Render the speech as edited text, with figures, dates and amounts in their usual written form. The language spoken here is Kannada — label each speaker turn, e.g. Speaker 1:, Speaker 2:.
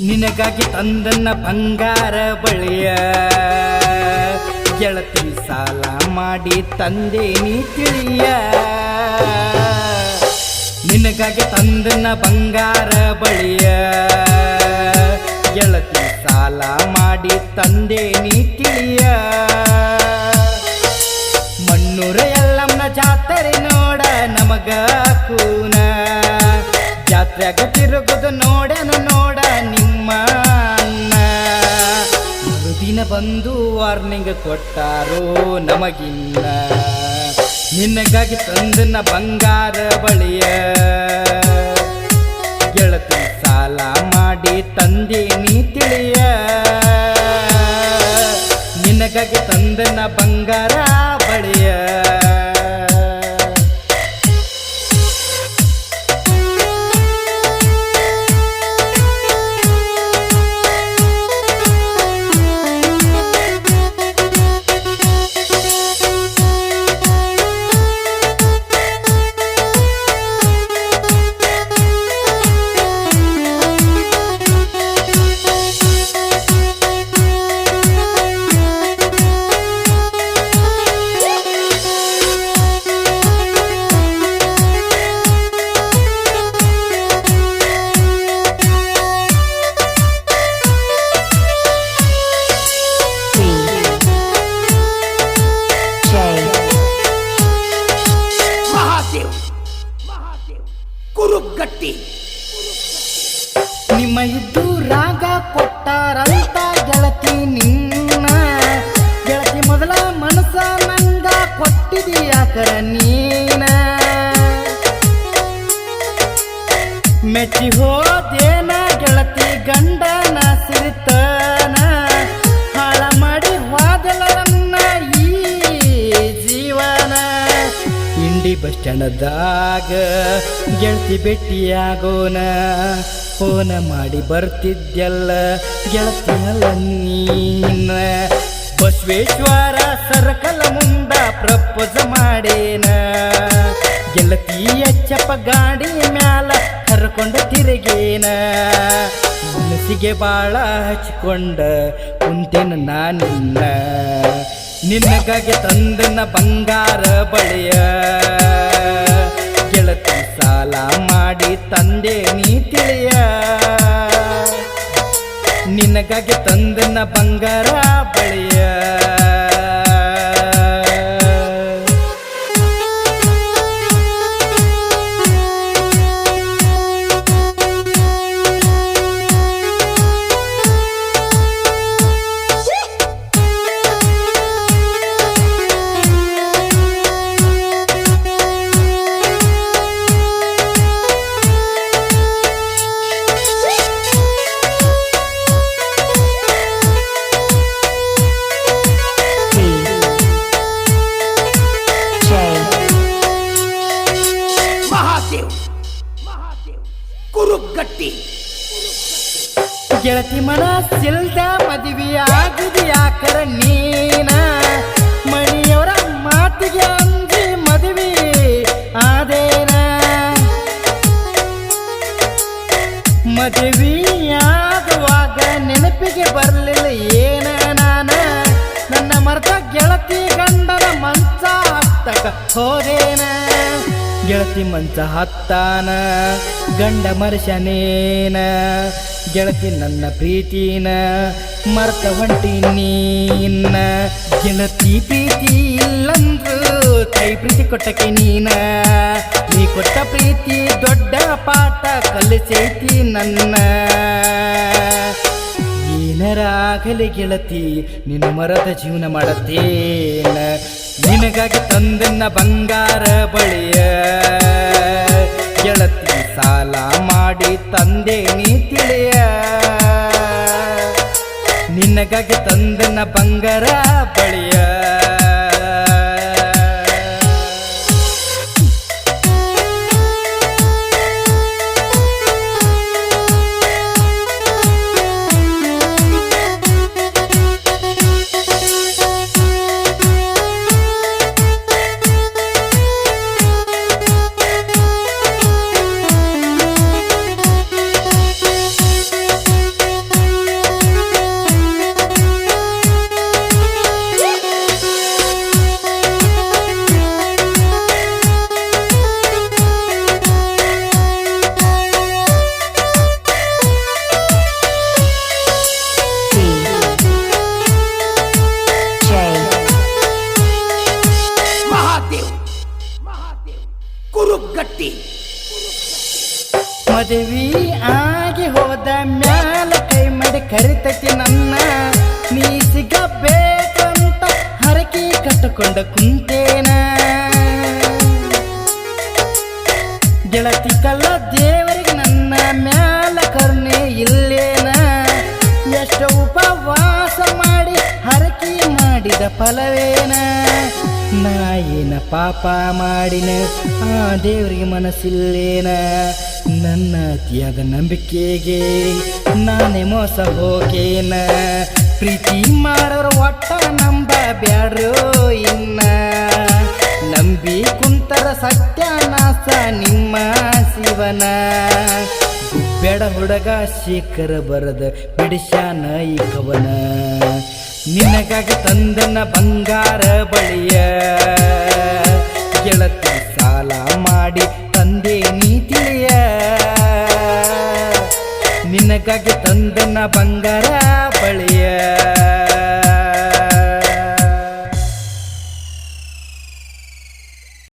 Speaker 1: ನಿನಗಾಗಿ ತಂದನ್ನ ಬಂಗಾರ ಬಳಿಯ ಗೆಳತಿ ಸಾಲ ಮಾಡಿ ತಂದೆ ನೀ ತಿಳಿಯ ನಿನಗಾಗಿ ತಂದನ್ನ ಬಂಗಾರ ಬಳಿಯ ಗೆಳತಿ ಸಾಲ ಮಾಡಿ ತಂದೆ ನೀ ತಿಳಿಯ ಮಣ್ಣೂರ ಎಲ್ಲಮ್ಮನ ಜಾತ್ರೆ ನೋಡ ನಮಗ ಕೂನ ಜಾತ್ರೆಗ ತಿರುಗುದು ನೋಡನು ನೋಡ ನಿಮ್ಮ ಅಣ್ಣ ಮರುದಿನ ಬಂದು ವಾರ್ನಿಂಗ್ ಕೊಟ್ಟಾರೋ ನಮಗಿನ್ನ ನಿನಗಾಗಿ ತಂದನ ಬಂಗಾರ ಬಳಿಯ ಗೆಳತಿ ಸಾಲ ಮಾಡಿ ತಂದೆ ನೀ ತಿಳಿಯ ನಿನಗಾಗಿ ತಂದನ ಬಂಗಾರ ಬಳಿಯ ನಿಮ್ಮ ಇದ್ದು ರಾಗ ಕೊಟ್ಟಾರಂತ ಗೆಳತಿ ನಿನ್ನ ಗೆಳತಿ ಮೊದಲ ಮನಸ ನಂಗ ಕೊಟ್ಟಿದೀಯಾಕರ ನೀನ ಮೆಚ್ಚಿ ಹೋದೇನ ಗೆಳತಿ ಗಂಡನ ಸಿರಿತನ ಹಾಳ ಮಾಡಿ ಹೋದಲ ನನ್ನ ಈ ಜೀವನ ಇಂಡಿ ಬಸ್ ಸ್ಟ್ಯಾಂಡದಾಗ ಗೆಳತಿ ಭೇಟಿಯಾಗೋನ ಫೋನ ಮಾಡಿ ಬರ್ತಿದ್ಯಲ್ಲ ಗೆಳತಿಯಲ್ಲ ನೀನ ಬಸವೇಶ್ವರ ಸರ್ಕಲ್ ಮುಂದ ಪ್ರಪೋಸ್ ಮಾಡೇನ ಗೆಳತಿ ಎಚ್ಚಪ್ಪ ಗಾಡಿ ಮ್ಯಾಲ ಕರ್ಕೊಂಡು ತಿರುಗೇನ ಮನಸ್ಸಿಗೆ ಬಾಳ ಹಚ್ಕೊಂಡ ಕುಂತೇನ ನಾನಿನ್ನ ನಿನಗಾಗಿ ತಂದನ ಬಂಗಾರ ಬಳಿಯ ಗೆಳತಿ ಸಾಲ ಮಾಡಿ ತಂದೆ ನೀ ತಿಳಿಯ ನಿನಗಾಗಿ ತಂದನ ಬಂಗಾರ ಬಳಿಯ ಗೆಳತಿ ಮನಸ್ಸಿಲ್ದ ಮದುವೆ ಆಗಿದೆಯಾಕರ ನೀನ ಮಣಿಯವರ ಮಾತಿಗೆ ಅಂಜಿ ಮದುವೆ ಆದೇನ ಮದುವೆಯಾಗುವಾಗ ನೆನಪಿಗೆ ಬರಲಿಲ್ಲ ಏನ ನಾನ ನನ್ನ ಮರ್ತ ಗೆಳತಿ ಗಂಡನ ಮಂಚ ಹತ್ತಕ ಹೋದೇನ ಗೆಳತಿ ಮಂಚ ಹತ್ತಾನ ಗಂಡ ಮರ್ಶನೇನ ಗೆಳತಿ ನನ್ನ ಪ್ರೀತಿನ ಮರ್ತ ಹೊಂಟಿ ನೀನ ಗೆಳತಿ ಪ್ರೀತಿ ಇಲ್ಲಂದ್ರು ಕೈ ಪ್ರೀತಿ ಕೊಟ್ಟಕ್ಕೆ ನೀನ ನೀ ಕೊಟ್ಟ ಪ್ರೀತಿ ದೊಡ್ಡ ಪಾಠ ಕಲಿಸೈತಿ ನನ್ನ ಏನರಾಗಲಿ ಗೆಳತಿ ನಿನ್ನ ಮರದ ಜೀವನ ಮಾಡತ್ತೇನ ನಿನಗಾಗಿ ತಂದನ್ನ ಬಂಗಾರ ಬಳಿಯ ಗೆಳತಿ ಸಾಲ ಮಾಡಿ ತಂದೆ ನೀ ತಿಳಿಯ ನಿನಗಾಗಿ ತಂದನ ಬಂಗಾರ ಬಳಿಯ
Speaker 2: ಕುರುಗಟ್ಟಿ.
Speaker 1: ಮದುವೆ ಆಗಿ ಹೋದ ಮ್ಯಾಲ ಕೈ ಮಾಡಿ ಕರಿತೈತಿ ನನ್ನ, ನೀ ಸಿಗಬೇಕಂತ ಹರಕೆ ಕಟ್ಟಕೊಂಡ ಕುಂತೇನ. ಗೆಳತಿ ಕಲ್ಲ ದೇವರಿಗೆ ನನ್ನ ಮ್ಯಾಲ ಕರುಣೆ ಇಲ್ಲೇನ, ಎಷ್ಟು ಉಪವಾಸ ಮಾಡಿ ಹರಕೆ ಮಾಡಿದ ಫಲವೇನ. ನಾ ಏನ ಪಾಪ ಮಾಡಿನ ಆ ದೇವರಿಗೆ ಮನಸ್ಸಿಲ್ಲೇನ, ನನ್ನ ಅತಿಯಾದ ನಂಬಿಕೆಗೆ ನಾನೇ ಮೋಸ ಹೋಗೇನ. ಪ್ರೀತಿ ಮಾಡೋರು ಒಟ್ಟ ನಂಬ ಬ್ಯಾಡ್ರೋ ಇನ್ನ, ನಂಬಿ ಕುಂತರ ಸತ್ಯನಾಶ ನಿಮ್ಮ ಶಿವನ. ಗುಬ್ಬೇಡ ಹುಡುಗ ಶೇಖರ ಬರದ ಬಿಡಿಸ್ಯಾನ ಈ ಕವನ, ನಿನಗಾಗಿ ತಂದನ ಬಂಗಾರ ಬಳಿಯ. ಗೆಳತಿ ಸಾಲ ಮಾಡಿ ತಂದೆ ನೀತಿಯ, ನಿನಗಾಗಿ ತಂದನ ಬಂಗಾರ ಬಳಿಯ.